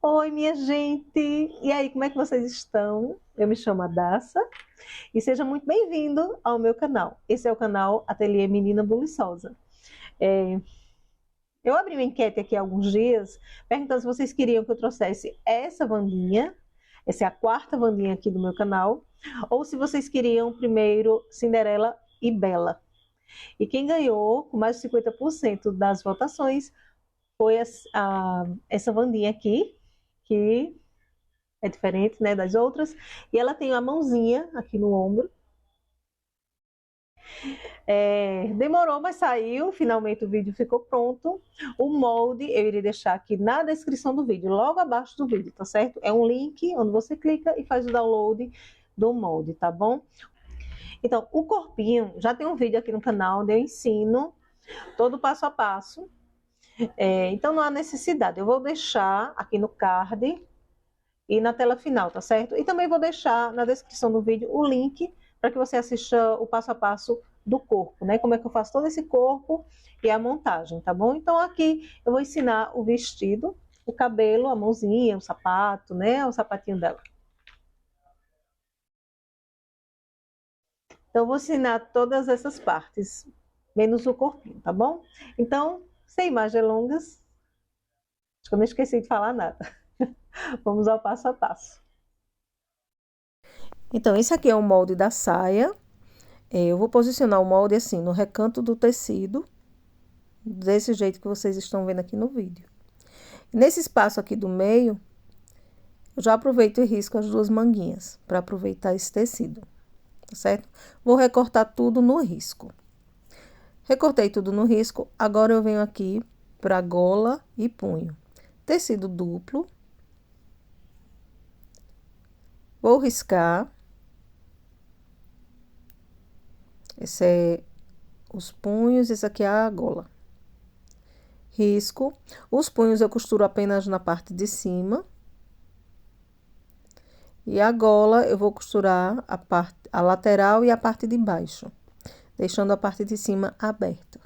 Oi, minha gente! E aí, como é que vocês estão? Eu me chamo Adassa e seja muito bem-vindo ao meu canal. Esse é o canal Ateliê Menina Buliçosa. É, eu abri uma enquete aqui há alguns dias, perguntando se vocês queriam que eu trouxesse essa Wandinha, essa é a quarta Wandinha aqui do meu canal, ou se vocês queriam primeiro Cinderela e Bela. E quem ganhou, com mais de 50% das votações, foi essa Wandinha aqui, que é diferente, né, das outras. E ela tem a mãozinha aqui no ombro. Demorou, mas saiu. Finalmente o vídeo ficou pronto. O molde eu irei deixar aqui na descrição do vídeo, logo abaixo do vídeo, tá certo? É um link onde você clica e faz o download do molde, tá bom? Então, o corpinho, já tem um vídeo aqui no canal onde eu ensino todo passo a passo. Então, não há necessidade. Eu vou deixar aqui no card e na tela final, tá certo? E também vou deixar na descrição do vídeo o link para que você assista o passo a passo do corpo, né? Como é que eu faço todo esse corpo e a montagem, tá bom? Então aqui eu vou ensinar o vestido, o cabelo, a mãozinha, o sapato, né? O sapatinho dela. Então eu vou ensinar todas essas partes, menos o corpinho, tá bom? Então, sem mais delongas, acho que eu não esqueci de falar nada. Vamos ao passo a passo. Então, esse aqui é o molde da saia. Eu vou posicionar o molde assim, no recanto do tecido, desse jeito que vocês estão vendo aqui no vídeo. Nesse espaço aqui do meio, eu já aproveito e risco as duas manguinhas, para aproveitar esse tecido, tá certo? Vou recortar tudo no risco. Recortei tudo no risco, agora eu venho aqui para gola e punho. Tecido duplo. Vou riscar. Esse é os punhos, esse aqui é a gola. Risco. Os punhos eu costuro apenas na parte de cima. E a gola eu vou costurar a lateral e a parte de baixo, deixando a parte de cima aberta.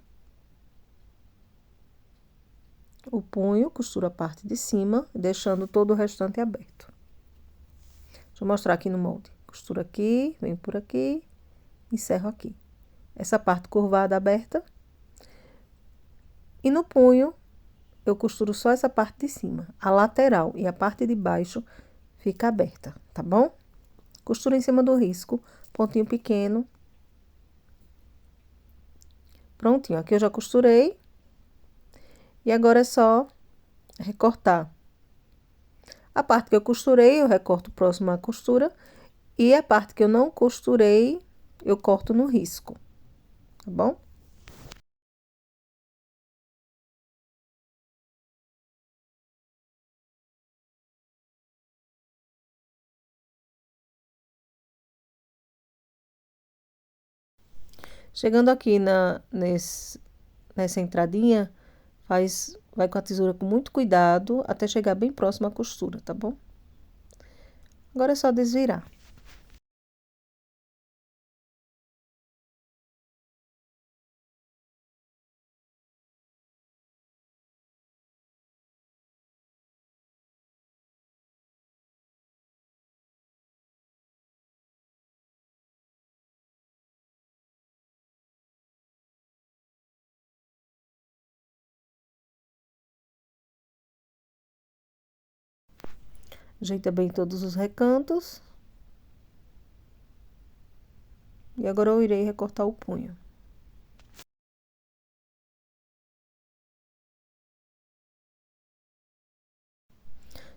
O punho, costuro a parte de cima, deixando todo o restante aberto. Deixa eu mostrar aqui no molde. Costuro aqui, venho por aqui, encerro aqui. Essa parte curvada aberta. E no punho, eu costuro só essa parte de cima. A lateral e a parte de baixo fica aberta, tá bom? Costura em cima do risco, pontinho pequeno. Prontinho, aqui eu já costurei. E agora é só recortar. A parte que eu costurei, eu recorto próximo à costura. E a parte que eu não costurei, eu corto no risco, tá bom? Chegando aqui nessa entradinha, vai com a tesoura com muito cuidado até chegar bem próximo à costura, tá bom? Agora é só desvirar. Ajeita bem todos os recantos. E agora eu irei recortar o punho.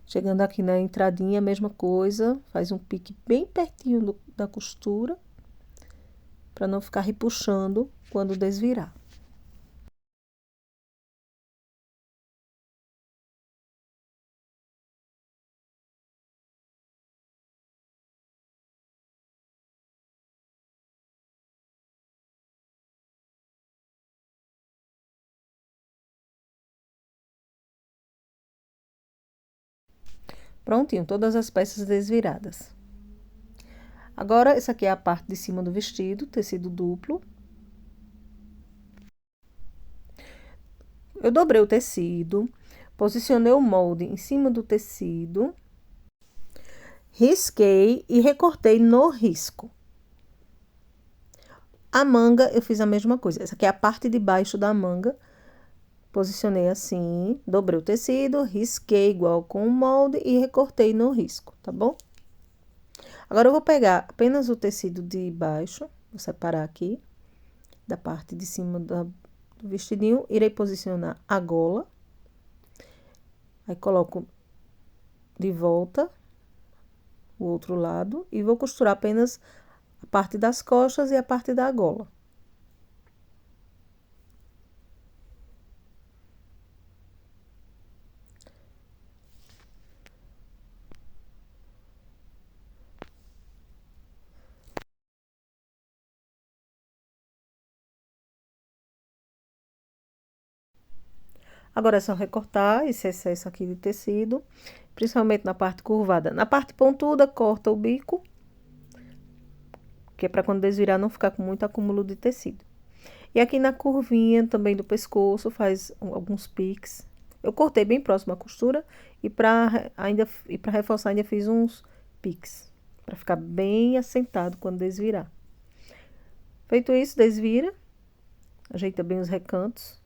Chegando aqui na entradinha, a mesma coisa. Faz um pique bem pertinho da costura, para não ficar repuxando quando desvirar. Prontinho, todas as peças desviradas. Agora, essa aqui é a parte de cima do vestido, tecido duplo. Eu dobrei o tecido, Posicionei o molde em cima do tecido, risquei e recortei no risco. A manga, eu fiz a mesma coisa. Essa aqui é a parte de baixo da manga. Posicionei assim, dobrei o tecido, risquei igual com o molde e recortei no risco, tá bom? Agora, eu vou pegar apenas o tecido de baixo, vou separar aqui, da parte de cima do vestidinho, irei posicionar a gola. Aí, coloco de volta o outro lado e vou costurar apenas a parte das costas e a parte da gola. Agora é só recortar esse excesso aqui de tecido, principalmente na parte curvada. Na parte pontuda, corta o bico, que é para quando desvirar não ficar com muito acúmulo de tecido. E aqui na curvinha também do pescoço, faz alguns piques. Eu cortei bem próximo à costura e para reforçar ainda fiz uns piques, para ficar bem assentado quando desvirar. Feito isso, desvira, ajeita bem os recantos.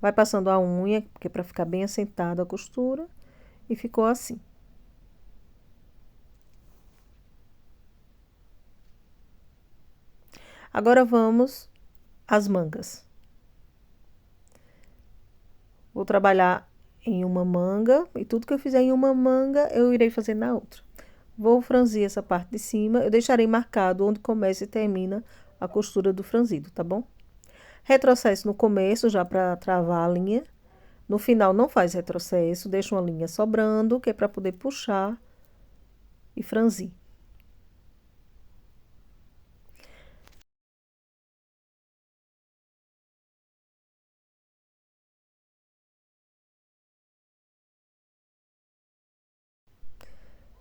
Vai passando a unha, porque é para ficar bem assentada a costura, e ficou assim. Agora vamos às mangas. Vou trabalhar em uma manga, e tudo que eu fizer em uma manga, eu irei fazer na outra. Vou franzir essa parte de cima, eu deixarei marcado onde começa e termina a costura do franzido, tá bom? Retrocesso no começo, já para travar a linha. No final não faz retrocesso, deixa uma linha sobrando, que é para poder puxar e franzir.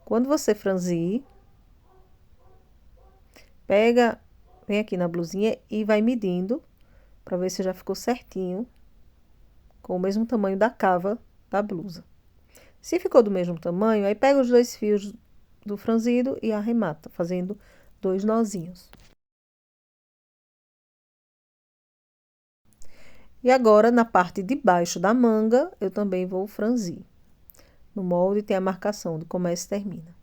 Quando você franzir, vem aqui na blusinha e vai medindo, para ver se já ficou certinho, com o mesmo tamanho da cava da blusa. Se ficou do mesmo tamanho, aí pega os dois fios do franzido e arremata, fazendo 2 nozinhos. E agora, na parte de baixo da manga, eu também vou franzir. No molde tem a marcação de começa e termina.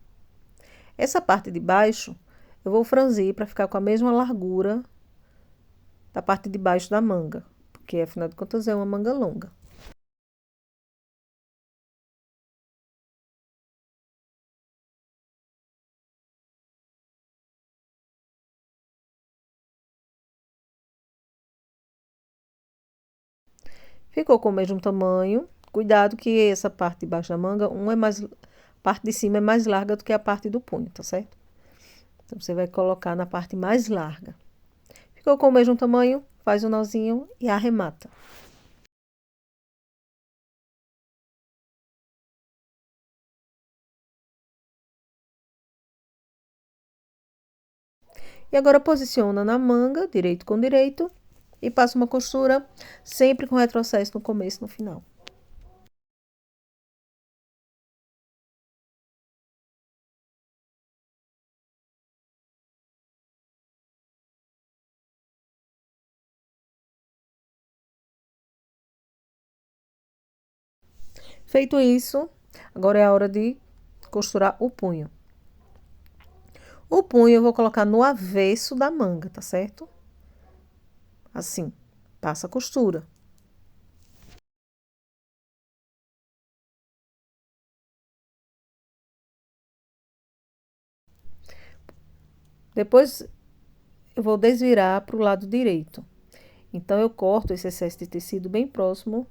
Essa parte de baixo, eu vou franzir para ficar com a mesma largura da parte de baixo da manga, porque afinal de contas é uma manga longa. Ficou com o mesmo tamanho. Cuidado que essa parte de baixo da manga, a parte de cima é mais larga do que a parte do punho, tá certo? Então, você vai colocar na parte mais larga. Ficou com o mesmo tamanho, faz o nozinho e arremata. E agora posiciona na manga, direito com direito, e passa uma costura, sempre com retrocesso no começo e no final. Feito isso, agora é a hora de costurar o punho. O punho eu vou colocar no avesso da manga, tá certo? Assim, passa a costura. Depois, eu vou desvirar para o lado direito. Então, eu corto esse excesso de tecido bem próximo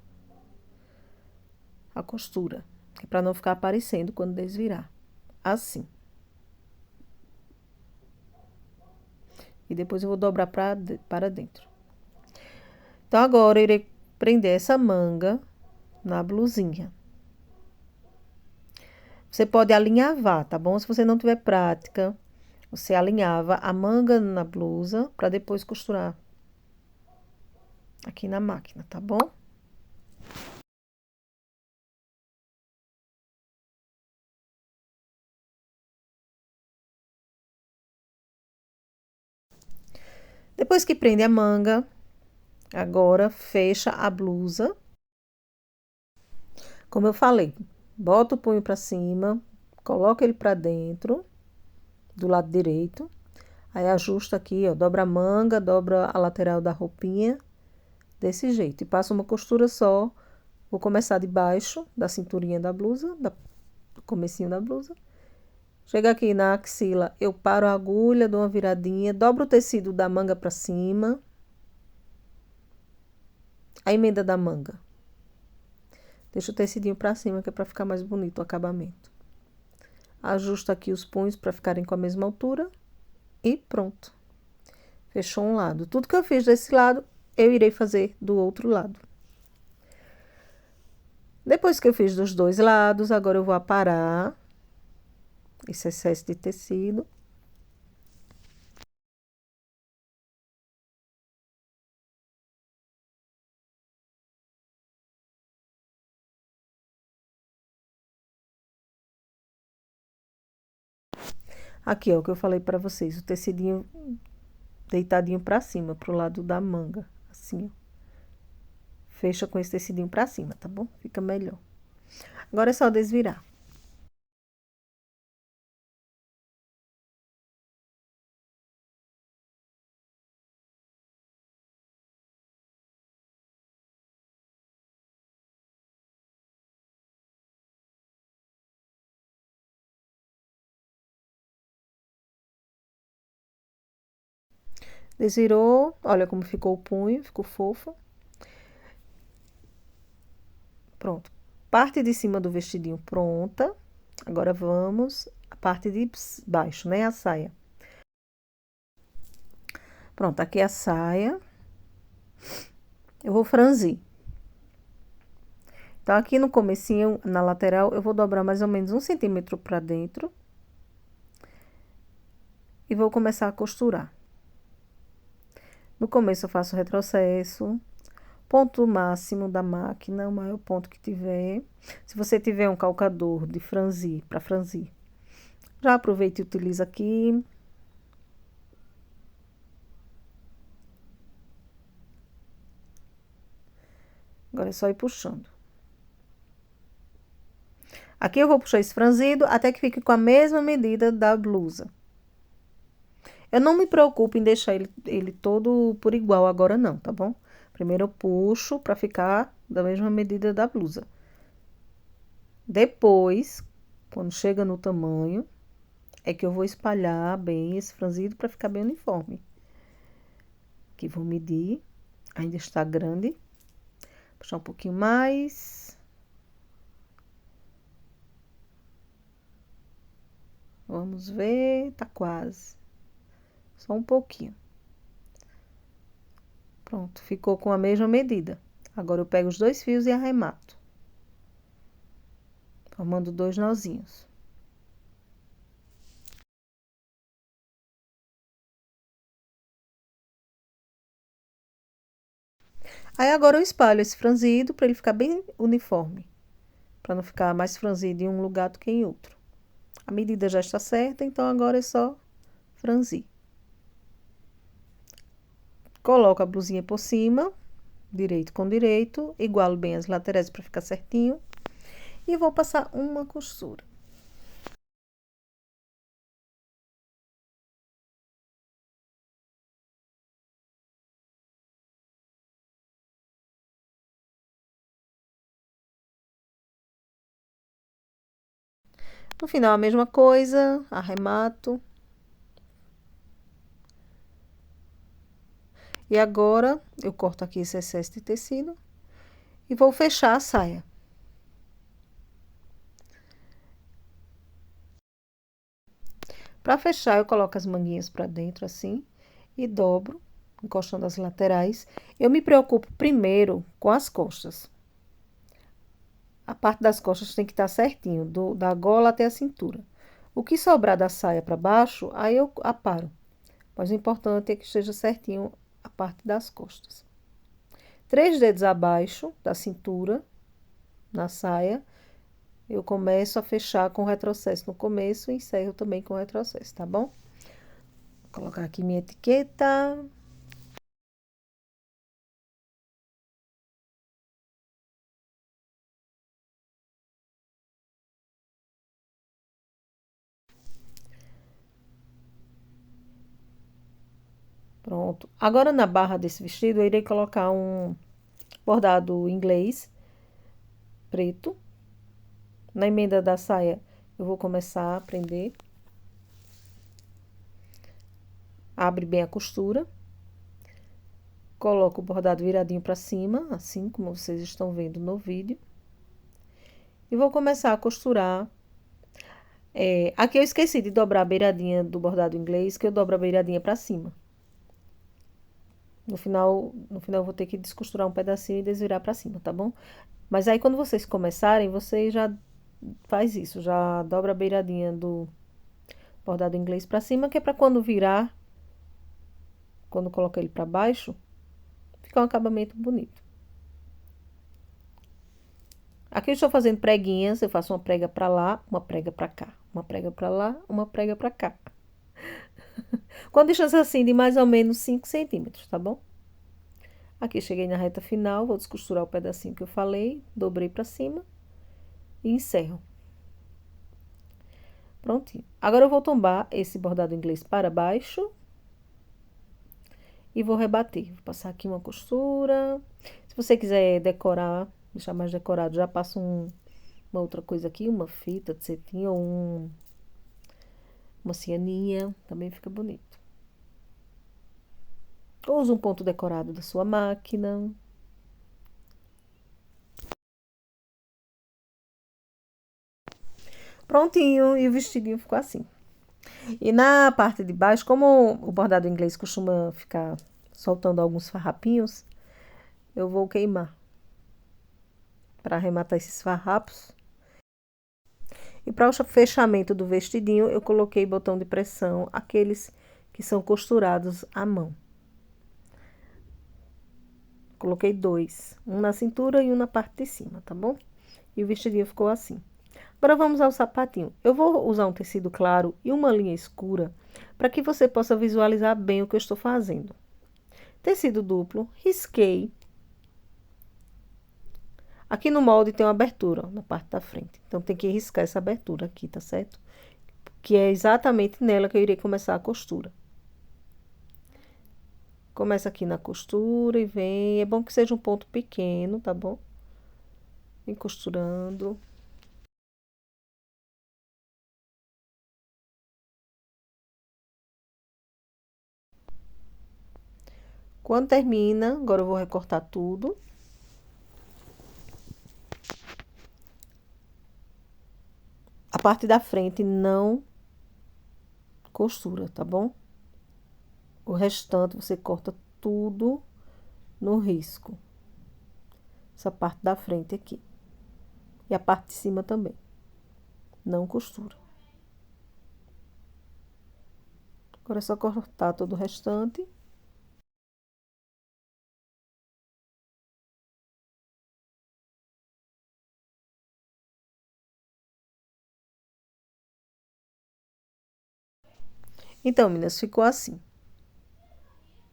à costura, que é para não ficar aparecendo quando desvirar. Assim. E depois eu vou dobrar para dentro. Então, agora eu irei prender essa manga na blusinha. Você pode alinhavar, tá bom? Se você não tiver prática, você alinhava a manga na blusa para depois costurar aqui na máquina, tá bom? Depois que prende a manga, agora fecha a blusa. Como eu falei, bota o punho para cima, coloca ele para dentro do lado direito. Aí ajusta aqui, ó, dobra a manga, dobra a lateral da roupinha, desse jeito. E passa uma costura só. Vou começar de baixo da cinturinha da blusa, do comecinho da blusa. Chega aqui na axila, eu paro a agulha, dou uma viradinha, dobro o tecido da manga para cima. A emenda da manga. Deixa o tecidinho para cima, que é para ficar mais bonito o acabamento. Ajusta aqui os punhos para ficarem com a mesma altura. E pronto. Fechou um lado. Tudo que eu fiz desse lado, eu irei fazer do outro lado. Depois que eu fiz dos dois lados, agora eu vou aparar esse excesso de tecido. Aqui, ó, o que eu falei para vocês, o tecidinho deitadinho para cima, pro lado da manga, assim, ó. Fecha com esse tecidinho para cima, tá bom? Fica melhor. Agora é só desvirar. Desvirou, olha como ficou o punho, ficou fofo. Pronto. Parte de cima do vestidinho pronta. Agora vamos a parte de baixo, né? A saia. Pronto, aqui é a saia. Eu vou franzir. Então, aqui no comecinho, na lateral, eu vou dobrar mais ou menos 1 centímetro para dentro. E vou começar a costurar. No começo eu faço retrocesso, ponto máximo da máquina, o maior ponto que tiver. Se você tiver um calcador de franzir, para franzir, já aproveita e utiliza aqui. Agora é só ir puxando. Aqui eu vou puxar esse franzido até que fique com a mesma medida da blusa. Eu não me preocupo em deixar ele todo por igual agora não, tá bom? Primeiro eu puxo para ficar da mesma medida da blusa. Depois, quando chega no tamanho, é que eu vou espalhar bem esse franzido para ficar bem uniforme. Aqui vou medir, ainda está grande. Puxar um pouquinho mais. Vamos ver, tá quase. Só um pouquinho. Pronto, ficou com a mesma medida. Agora eu pego os dois fios e arremato, formando 2 nozinhos. Aí agora eu espalho esse franzido para ele ficar bem uniforme, para não ficar mais franzido em um lugar do que em outro. A medida já está certa, então agora é só franzir. Coloco a blusinha por cima, direito com direito, igualo bem as laterais para ficar certinho. E vou passar uma costura. No final a mesma coisa, arremato. E agora eu corto aqui esse excesso de tecido e vou fechar a saia. Para fechar, eu coloco as manguinhas para dentro assim e dobro, encostando as laterais. Eu me preocupo primeiro com as costas. A parte das costas tem que estar certinho, da gola até a cintura. O que sobrar da saia para baixo, aí eu aparo. Mas o importante é que esteja certinho a parte das costas. 3 dedos abaixo da cintura, na saia, eu começo a fechar com retrocesso no começo e encerro também com retrocesso, tá bom? Vou colocar aqui minha etiqueta. Pronto. Agora na barra desse vestido eu irei colocar um bordado inglês preto. Na emenda da saia eu vou começar a prender. Abre bem a costura. Coloco o bordado viradinho para cima, assim como vocês estão vendo no vídeo. E vou começar a costurar. Aqui eu esqueci de dobrar a beiradinha do bordado inglês, que eu dobro a beiradinha para cima. No final eu vou ter que descosturar um pedacinho e desvirar para cima, tá bom? Mas aí quando vocês começarem, vocês já faz isso, já dobra a beiradinha do bordado inglês para cima, que é para quando virar, quando colocar ele para baixo, ficar um acabamento bonito. Aqui eu estou fazendo preguinhas, eu faço uma prega para lá, uma prega para cá, uma prega para lá, uma prega para cá. Com a distância assim de mais ou menos 5 centímetros, tá bom? Aqui cheguei na reta final, vou descosturar o pedacinho que eu falei, dobrei para cima e encerro. Prontinho. Agora eu vou tombar esse bordado inglês para baixo e vou rebater. Vou passar aqui uma costura. Se você quiser decorar, deixar mais decorado, já passo uma outra coisa aqui, uma fita de cetim ou uma cianinha, também fica bonito. Ou usa um ponto decorado da sua máquina. Prontinho, e o vestidinho ficou assim. E na parte de baixo, como o bordado inglês costuma ficar soltando alguns farrapinhos, eu vou queimar para arrematar esses farrapos. E para o fechamento do vestidinho, eu coloquei botão de pressão, aqueles que são costurados à mão. Coloquei 2, um na cintura e um na parte de cima, tá bom? E o vestidinho ficou assim. Agora vamos ao sapatinho. Eu vou usar um tecido claro e uma linha escura para que você possa visualizar bem o que eu estou fazendo. Tecido duplo, risquei. Aqui no molde tem uma abertura, ó, na parte da frente. Então tem que riscar essa abertura aqui, tá certo? Que é exatamente nela que eu irei começar a costura. Começa aqui na costura e vem. É bom que seja um ponto pequeno, tá bom? Vem costurando. Quando termina, agora eu vou recortar tudo. A parte da frente não costura, tá bom? O restante você corta tudo no risco. Essa parte da frente aqui. E a parte de cima também. Não costura. Agora é só cortar todo o restante. Então, meninas, ficou assim.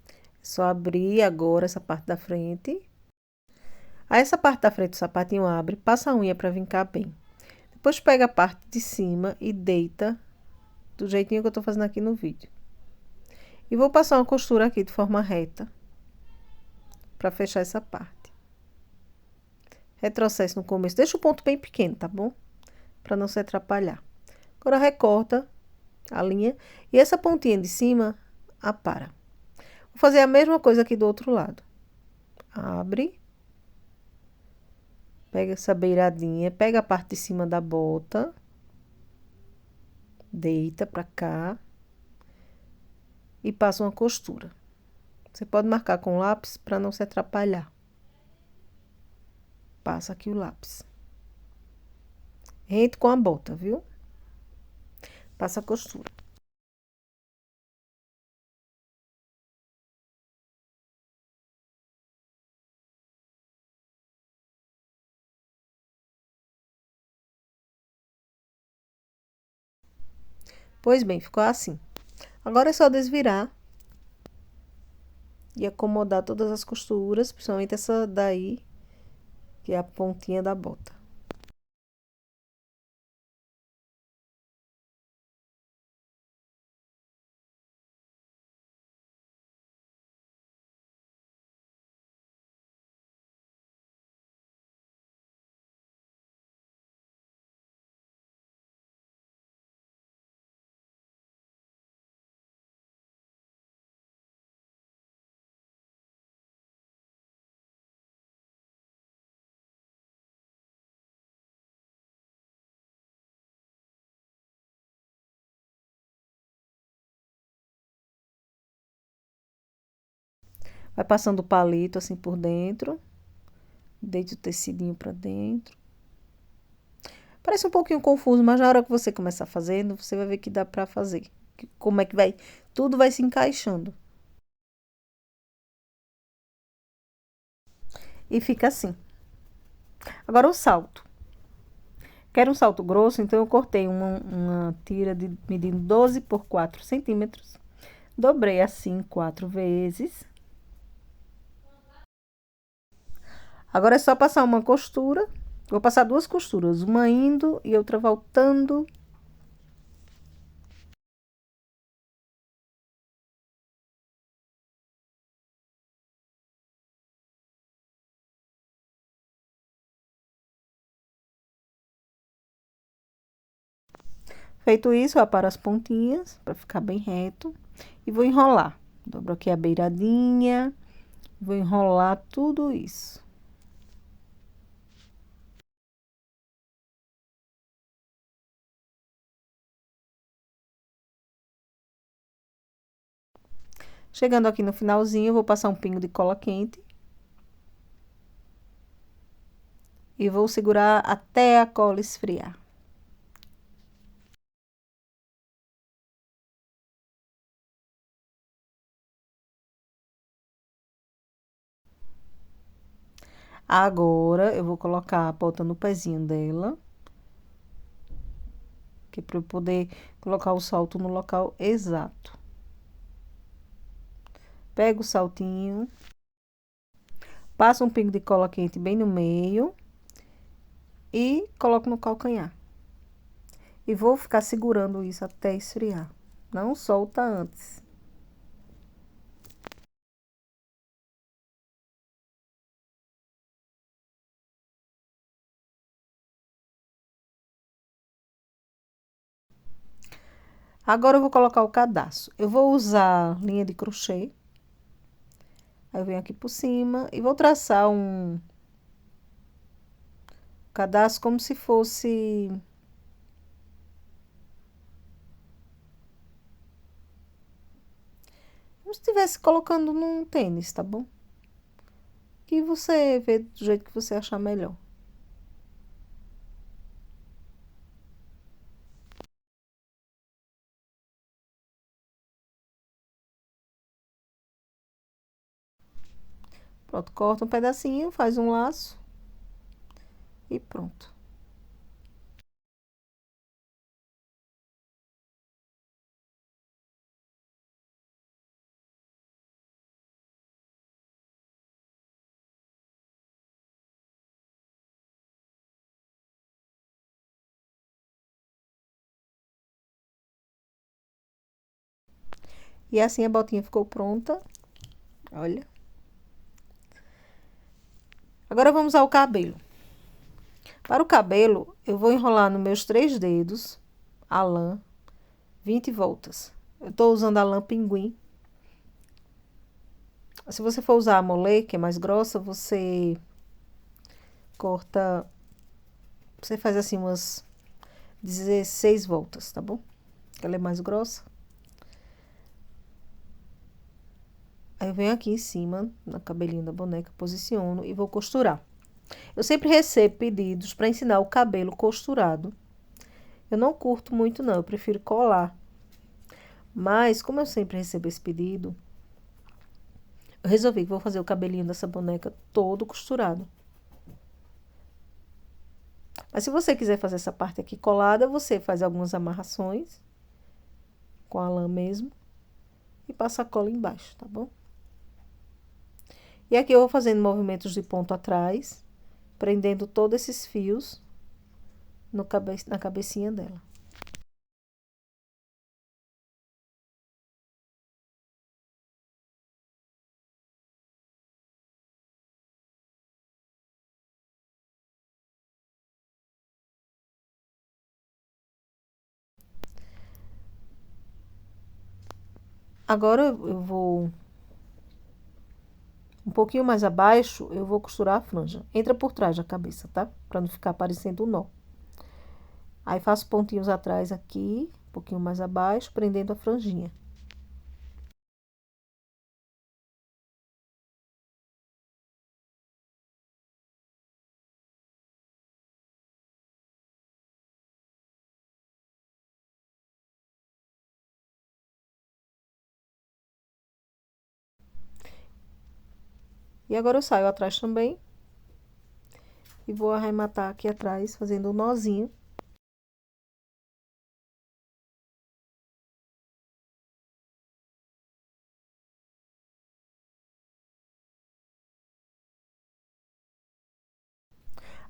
É só abrir agora essa parte da frente. Aí, essa parte da frente do sapatinho abre, passa a unha para vincar bem. Depois pega a parte de cima e deita do jeitinho que eu tô fazendo aqui no vídeo. E vou passar uma costura aqui de forma reta para fechar essa parte. Retrocesso no começo, deixa o ponto bem pequeno, tá bom? Para não se atrapalhar. Agora recorta a linha e essa pontinha de cima apara. Vou fazer a mesma coisa aqui do outro lado. Abre. Pega essa beiradinha, pega a parte de cima da bota. Deita pra cá. E passa uma costura. Você pode marcar com lápis para não se atrapalhar. Passa aqui o lápis. rente com a bota, viu? Passa a costura. Pois bem, ficou assim. Agora é só desvirar e acomodar todas as costuras, principalmente essa daí, que é a pontinha da bota. Vai passando o palito assim por dentro, deita o tecidinho pra dentro. Parece um pouquinho confuso, mas na hora que você começar fazendo, você vai ver que dá pra fazer. Como é que vai, tudo vai se encaixando. E fica assim. Agora o salto. Quero um salto grosso, então eu cortei uma tira de medindo 12 por 4 centímetros. Dobrei assim 4 vezes. Agora é só passar uma costura. Vou passar duas costuras, uma indo e outra voltando. Feito isso, eu aparo as pontinhas para ficar bem reto e vou enrolar. Dobro aqui a beiradinha, vou enrolar tudo isso. Chegando aqui no finalzinho, eu vou passar um pingo de cola quente. E vou segurar até a cola esfriar. Agora, eu vou colocar a ponta no pezinho dela. Que é para eu poder colocar o salto no local exato. Pego o saltinho. Passo um pingo de cola quente bem no meio. E coloco no calcanhar. E vou ficar segurando isso até esfriar. Não solta antes. Agora eu vou colocar o cadastro. Eu vou usar linha de crochê. Aí eu venho aqui por cima e vou traçar um cadastro como se fosse... como se estivesse colocando num tênis, tá bom? E você vê do jeito que você achar melhor. Pronto, corta um pedacinho, faz um laço e pronto. E assim a botinha ficou pronta. Olha. Agora vamos ao cabelo. Para o cabelo, eu vou enrolar nos meus 3 dedos a lã 20 voltas. Eu tô usando a lã pinguim. Se você for usar a molê, que é mais grossa, você corta... você faz assim umas 16 voltas, tá bom? Ela é mais grossa. Aí eu venho aqui em cima, no cabelinho da boneca, posiciono e vou costurar. Eu sempre recebo pedidos para ensinar o cabelo costurado. Eu não curto muito, não, eu prefiro colar. Mas, como eu sempre recebo esse pedido, eu resolvi que vou fazer o cabelinho dessa boneca todo costurado. Mas se você quiser fazer essa parte aqui colada, você faz algumas amarrações com a lã mesmo e passa a cola embaixo, tá bom? E aqui eu vou fazendo movimentos de ponto atrás, prendendo todos esses fios no na cabecinha dela. Agora eu vou um pouquinho mais abaixo, eu vou costurar a franja. Entra por trás da cabeça, tá? Pra não ficar parecendo um nó. Aí faço pontinhos atrás aqui, um pouquinho mais abaixo, prendendo a franjinha. E agora eu saio atrás também e vou arrematar aqui atrás, fazendo um nozinho.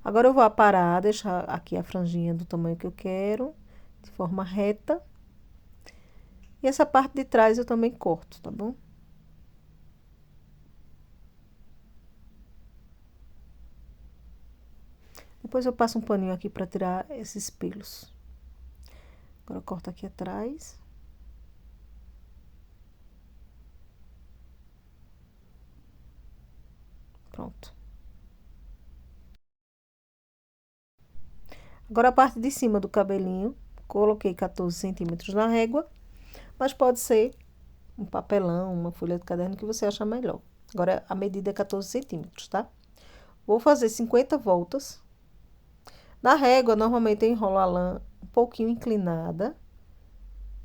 Agora eu vou aparar, deixar aqui a franjinha do tamanho que eu quero, de forma reta. E essa parte de trás eu também corto, tá bom? Depois eu passo um paninho aqui pra tirar esses pelos. Agora eu corto aqui atrás. Pronto. Agora a parte de cima do cabelinho, coloquei 14 centímetros na régua, mas pode ser um papelão, uma folha de caderno que você achar melhor. Agora a medida é 14 centímetros, tá? Vou fazer 50 voltas. Na régua, normalmente eu enrolo a lã um pouquinho inclinada,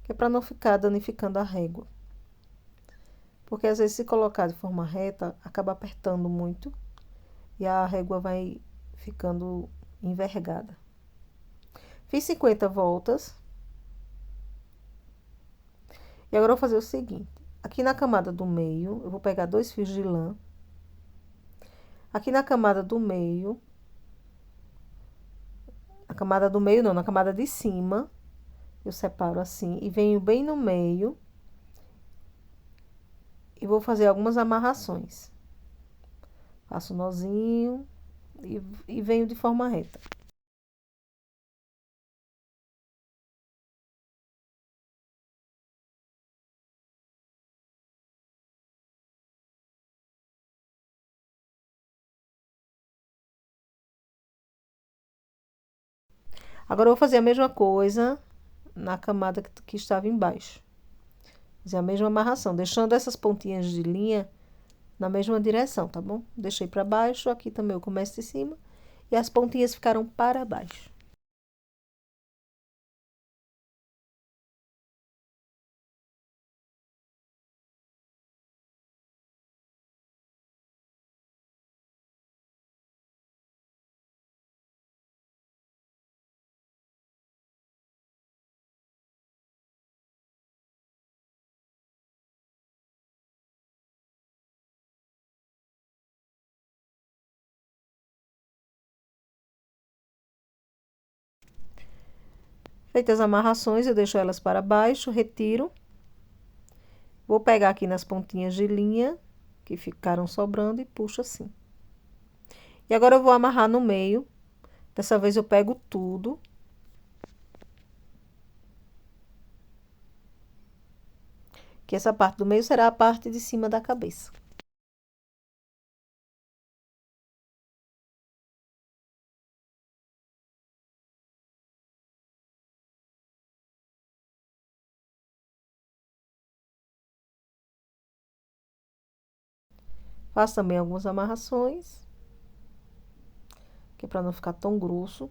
que é para não ficar danificando a régua. Porque às vezes se colocar de forma reta, acaba apertando muito e a régua vai ficando envergada. Fiz 50 voltas. E agora eu vou fazer o seguinte. Aqui na camada do meio, eu vou pegar 2 fios de lã. Aqui na camada do meio, na camada do meio não, na camada de cima, eu separo assim e venho bem no meio e vou fazer algumas amarrações. Faço um nozinho e venho de forma reta. Agora eu vou fazer a mesma coisa na camada que estava embaixo. Fazer a mesma amarração, deixando essas pontinhas de linha na mesma direção, tá bom? Deixei para baixo, aqui também eu começo de cima e as pontinhas ficaram para baixo. Feitas as amarrações, eu deixo elas para baixo, retiro. Vou pegar aqui nas pontinhas de linha que ficaram sobrando e puxo assim. E agora eu vou amarrar no meio. Dessa vez eu pego tudo. Que essa parte do meio será a parte de cima da cabeça. Faço também algumas amarrações. que é para não ficar tão grosso.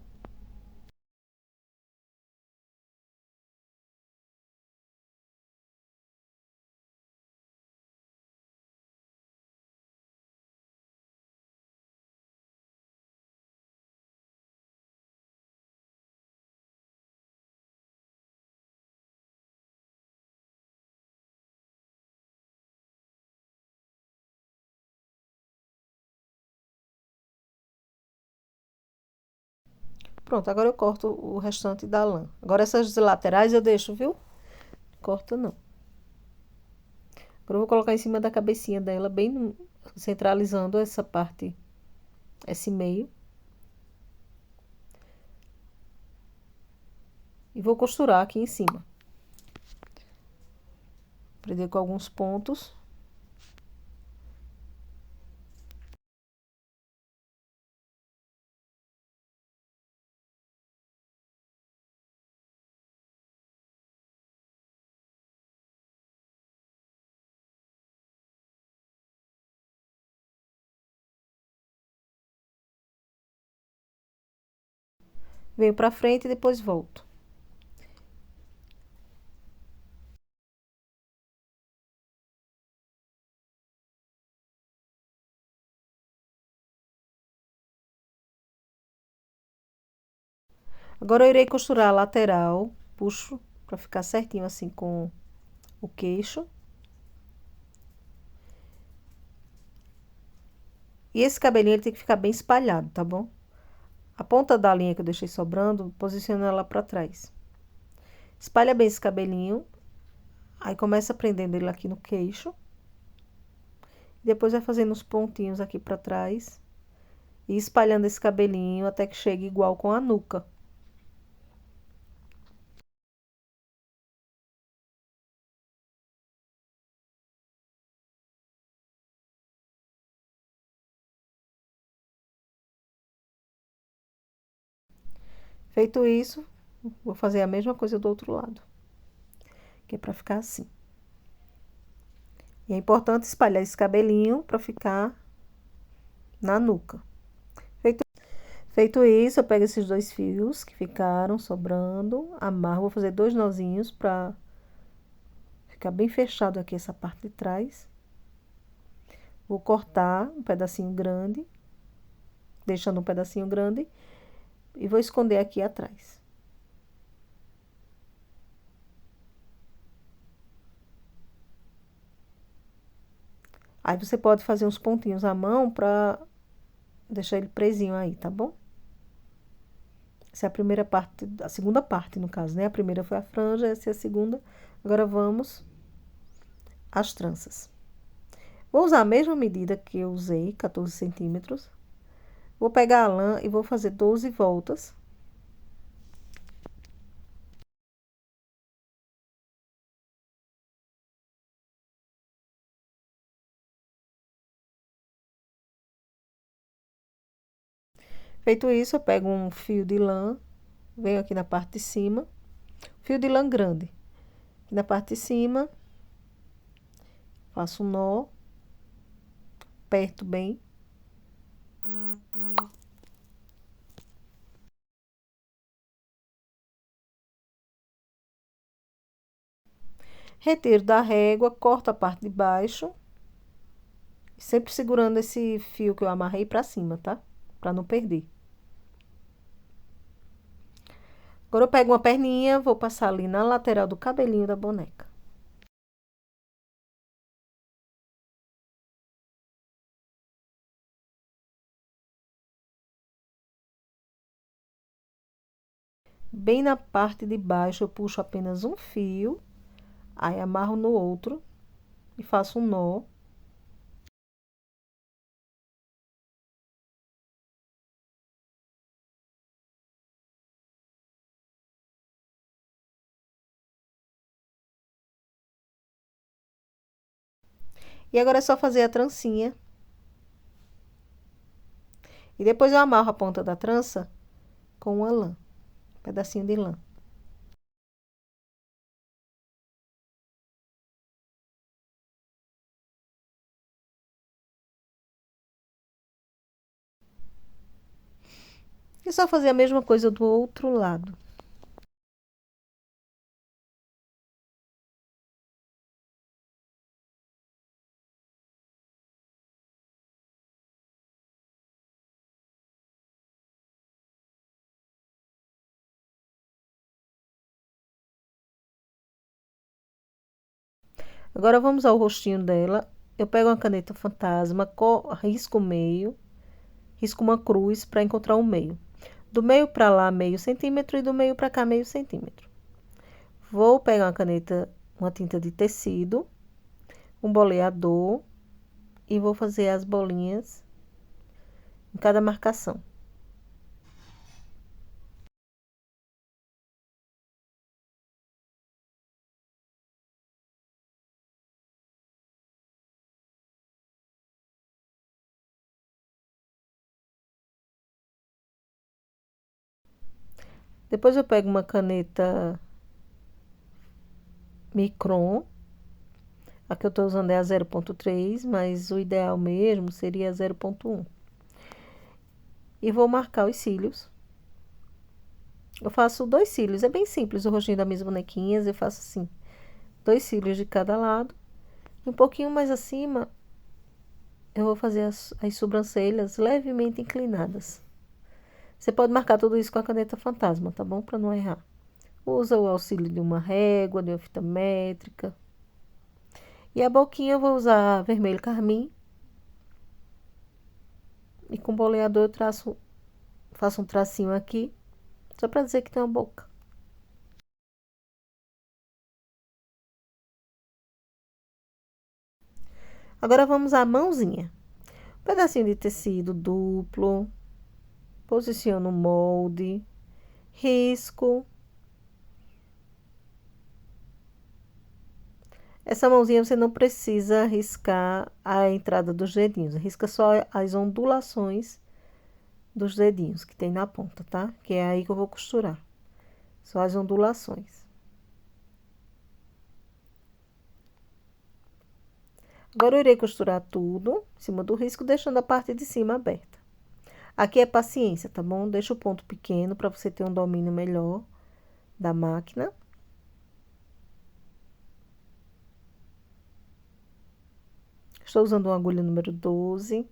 Pronto, agora eu corto o restante da lã. Agora essas laterais eu deixo, viu? Corta não. Agora eu vou colocar em cima da cabecinha dela, centralizando essa parte, esse meio. E vou costurar aqui em cima. Prender com alguns pontos. Venho pra frente e depois volto. Agora eu irei costurar a lateral. Puxo pra ficar certinho assim com o queixo. E esse cabelinho ele tem que ficar bem espalhado, tá bom? A ponta da linha que eu deixei sobrando, posiciona ela pra trás. Espalha bem esse cabelinho. Aí começa prendendo ele aqui no queixo. Depois vai fazendo uns pontinhos aqui pra trás. E espalhando esse cabelinho até que chegue igual com a nuca. Feito isso, vou fazer a mesma coisa do outro lado. Que é pra ficar assim. E é importante espalhar esse cabelinho pra ficar na nuca. Feito isso, eu pego esses dois fios que ficaram sobrando, amarro, vou fazer 2 nozinhos pra ficar bem fechado aqui essa parte de trás. Vou cortar um pedacinho grande, deixando um pedacinho grande, e vou esconder aqui atrás. Aí você pode fazer uns pontinhos à mão pra deixar ele presinho aí, tá bom? Essa é a primeira parte, a segunda parte, no caso, né? A primeira foi a franja, essa é a segunda. Agora vamos às tranças. Vou usar a mesma medida que eu usei, 14 centímetros. Vou pegar a lã e vou fazer 12 voltas. Feito isso, eu pego um fio de lã, venho aqui na parte de cima, fio de lã grande. Aqui na parte de cima, faço um nó, aperto bem. Retiro da régua, corto a parte de baixo, sempre segurando esse fio que eu amarrei pra cima, tá? Pra não perder. Agora eu pego uma perninha, vou passar ali na lateral do cabelinho da boneca. Bem na parte de baixo, eu puxo apenas um fio, aí amarro no outro e faço um nó. E agora é só fazer a trancinha. E depois eu amarro a ponta da trança com uma lã, um pedacinho de lã. É só fazer a mesma coisa do outro lado. Agora vamos ao rostinho dela. Eu pego uma caneta fantasma, risco o meio, risco uma cruz para encontrar o meio. Do meio para lá, meio centímetro, e do meio para cá, meio centímetro. Vou pegar uma caneta, uma tinta de tecido, um boleador e vou fazer as bolinhas em cada marcação. Depois eu pego uma caneta Micron. A que eu estou usando é a 0,3, mas o ideal mesmo seria a 0,1. E vou marcar os cílios. Eu faço 2 cílios, é bem simples o rostinho das minhas bonequinhas. Eu faço assim, 2 cílios de cada lado. Um pouquinho mais acima, eu vou fazer as sobrancelhas levemente inclinadas. Você pode marcar tudo isso com a caneta fantasma, tá bom? Para não errar. Usa o auxílio de uma régua, de uma fita métrica. E a boquinha eu vou usar vermelho carmim. E com boleador eu faço um tracinho aqui, só para dizer que tem uma boca. Agora vamos à mãozinha. Um pedacinho de tecido duplo. Posiciono o molde. Risco. Essa mãozinha você não precisa riscar a entrada dos dedinhos. Risca só as ondulações dos dedinhos que tem na ponta, tá? Que é aí que eu vou costurar. Só as ondulações. Agora eu irei costurar tudo em cima do risco, deixando a parte de cima aberta. Aqui é paciência, tá bom? Deixa o ponto pequeno para você ter um domínio melhor da máquina. Estou usando uma agulha número 12.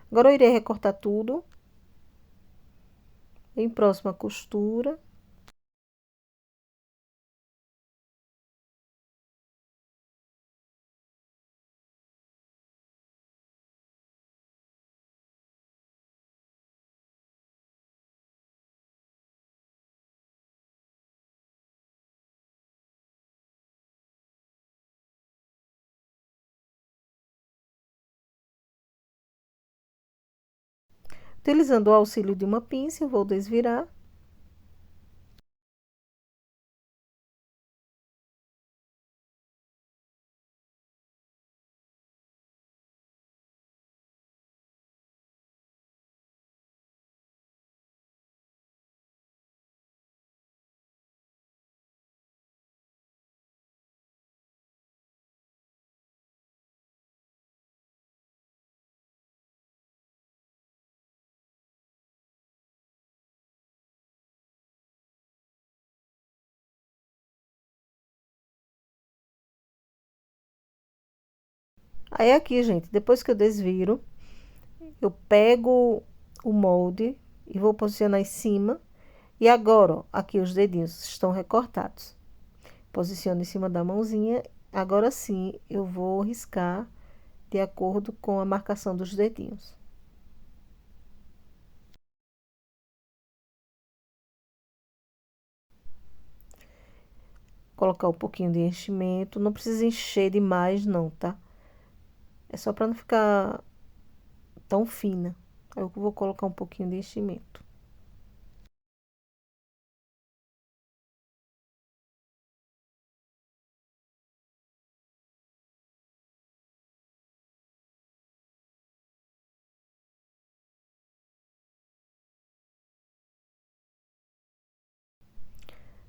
Agora eu irei recortar tudo em próxima costura. Utilizando o auxílio de uma pinça, eu vou desvirar. Aí aqui, gente, depois que eu desviro, eu pego o molde e vou posicionar em cima. E agora, ó, aqui os dedinhos estão recortados. Posiciono em cima da mãozinha. Agora sim, eu vou riscar de acordo com a marcação dos dedinhos. Colocar um pouquinho de enchimento. Não precisa encher demais, não, tá? É só para não ficar tão fina Eu vou colocar um pouquinho de enchimento.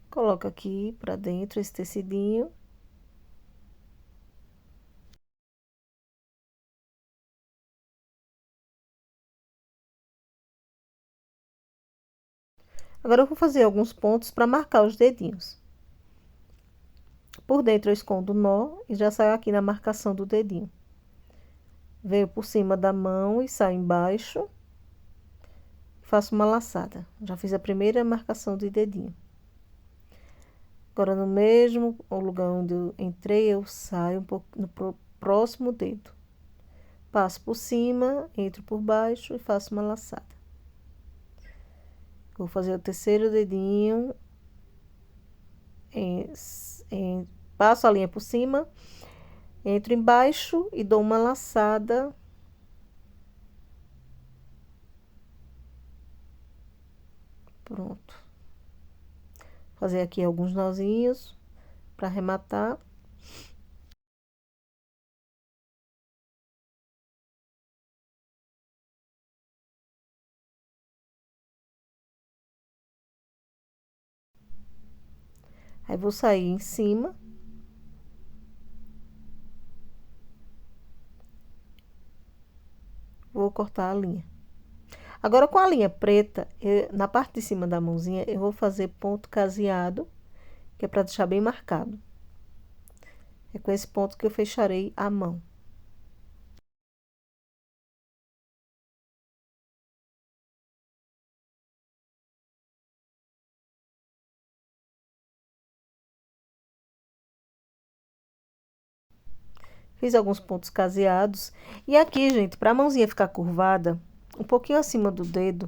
Coloca aqui pra dentro esse tecidinho. Agora eu vou fazer alguns pontos para marcar os dedinhos. Por dentro eu escondo o nó e já saio aqui na marcação do dedinho. Venho por cima da mão e saio embaixo. Faço uma laçada. Já fiz a primeira marcação de dedinho. Agora no mesmo lugar onde eu entrei, eu saio um pouco no próximo dedo. Passo por cima, entro por baixo e faço uma laçada. Vou fazer o terceiro dedinho. Passo a linha por cima, entro embaixo e dou uma laçada. Pronto. Fazer aqui alguns nozinhos para arrematar. Aí vou sair em cima. Vou cortar a linha. Agora com a linha preta, na parte de cima da mãozinha, eu vou fazer ponto caseado, que é para deixar bem marcado. É com esse ponto que eu fecharei a mão. Fiz alguns pontos caseados. E aqui, gente, para a mãozinha ficar curvada, um pouquinho acima do dedo,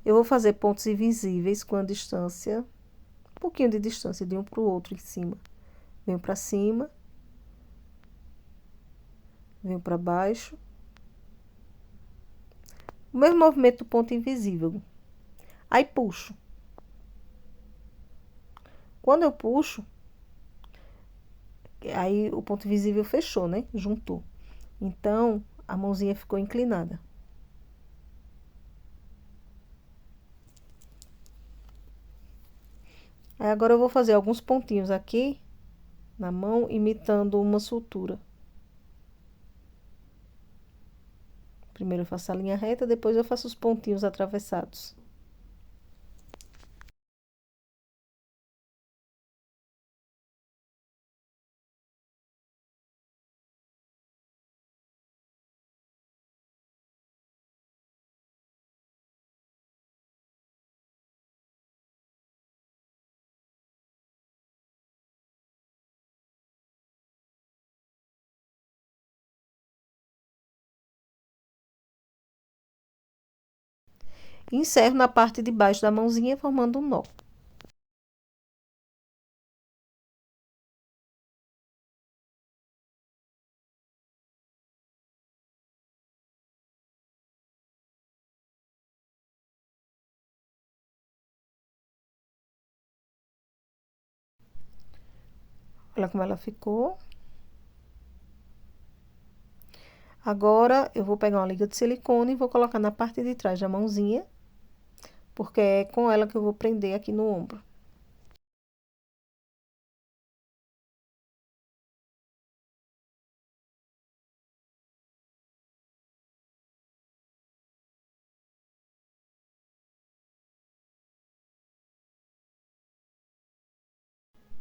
eu vou fazer pontos invisíveis com a distância, um pouquinho de distância de um para o outro em cima. Venho para cima, venho para baixo. O mesmo movimento do ponto invisível. Aí puxo. Quando eu puxo, aí o ponto invisível fechou, né? Juntou. Então, a mãozinha ficou inclinada. Aí agora eu vou fazer alguns pontinhos aqui na mão, imitando uma sutura. Primeiro eu faço a linha reta, depois eu faço os pontinhos atravessados. E encerro na parte de baixo da mãozinha, formando um nó. Olha como ela ficou. Agora, eu vou pegar uma liga de silicone e vou colocar na parte de trás da mãozinha, porque é com ela que eu vou prender aqui no ombro.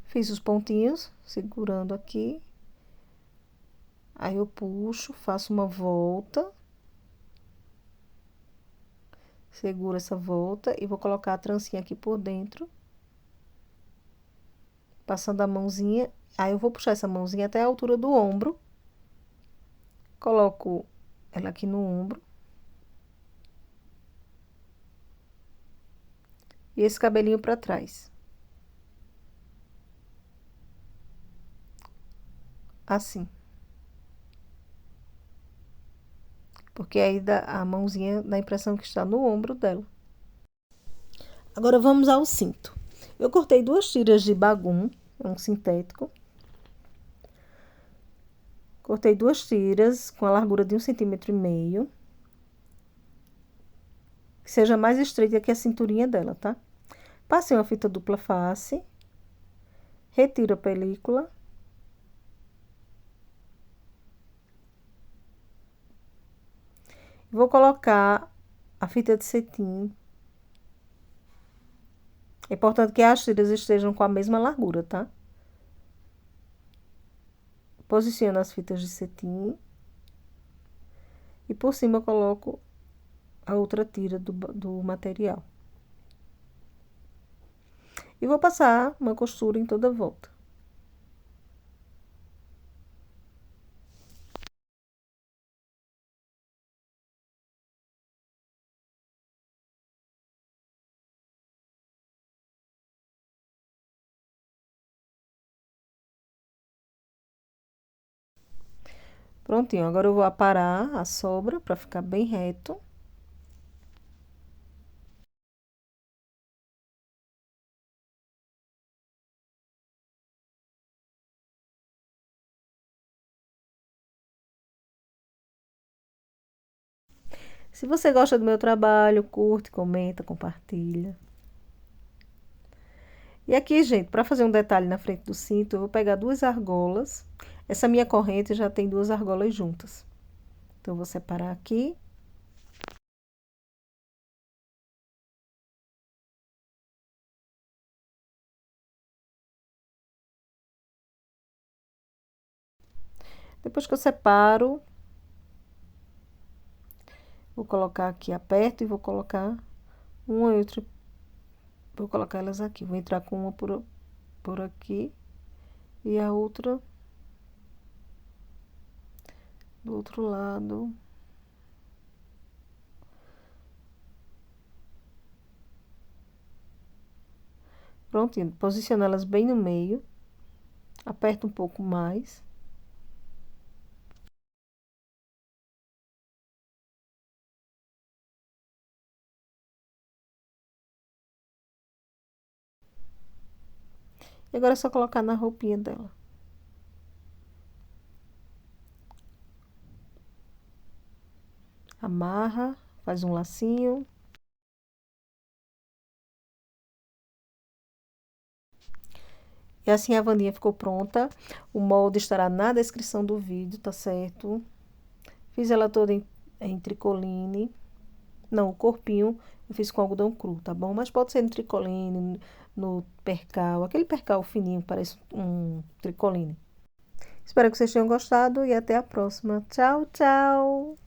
Fiz os pontinhos, segurando aqui. Aí eu puxo, faço uma volta. Seguro essa volta e vou colocar a trancinha aqui por dentro. Passando a mãozinha. Aí eu vou puxar essa mãozinha até a altura do ombro. Coloco ela aqui no ombro. E esse cabelinho pra trás. Assim. porque aí a mãozinha dá a impressão que está no ombro dela. Agora vamos ao cinto. Eu cortei 2 tiras de bagum, é um sintético. Cortei 2 tiras com a largura de 1,5 cm. Que seja mais estreita que a cinturinha dela, tá? Passei uma fita dupla face. Retiro a película. Vou colocar a fita de cetim. É importante que as tiras estejam com a mesma largura, tá? Posiciono as fitas de cetim. E por cima eu coloco a outra tira do material. E vou passar uma costura em toda a volta. Prontinho, agora eu vou aparar a sobra para ficar bem reto. Se você gosta do meu trabalho, curte, comenta, compartilha. E aqui, gente, para fazer um detalhe na frente do cinto, eu vou pegar 2 argolas. Essa minha corrente já tem 2 argolas juntas. Então, eu vou separar aqui. Depois que eu separo, vou colocar aqui, aperto e vou colocar uma e outra. Vou colocar elas aqui. Vou entrar com uma por aqui e a outra do outro lado. Prontinho, posiciono elas bem no meio. Aperto um pouco mais. E agora é só colocar na roupinha dela. Amarra, faz um lacinho. E assim a Wandinha ficou pronta. O molde estará na descrição do vídeo, tá certo? Fiz ela toda em tricoline. Não, o corpinho eu fiz com algodão cru, tá bom? Mas pode ser no tricoline, no percal. Aquele percal fininho, parece um tricoline. Espero que vocês tenham gostado e até a próxima. Tchau, tchau!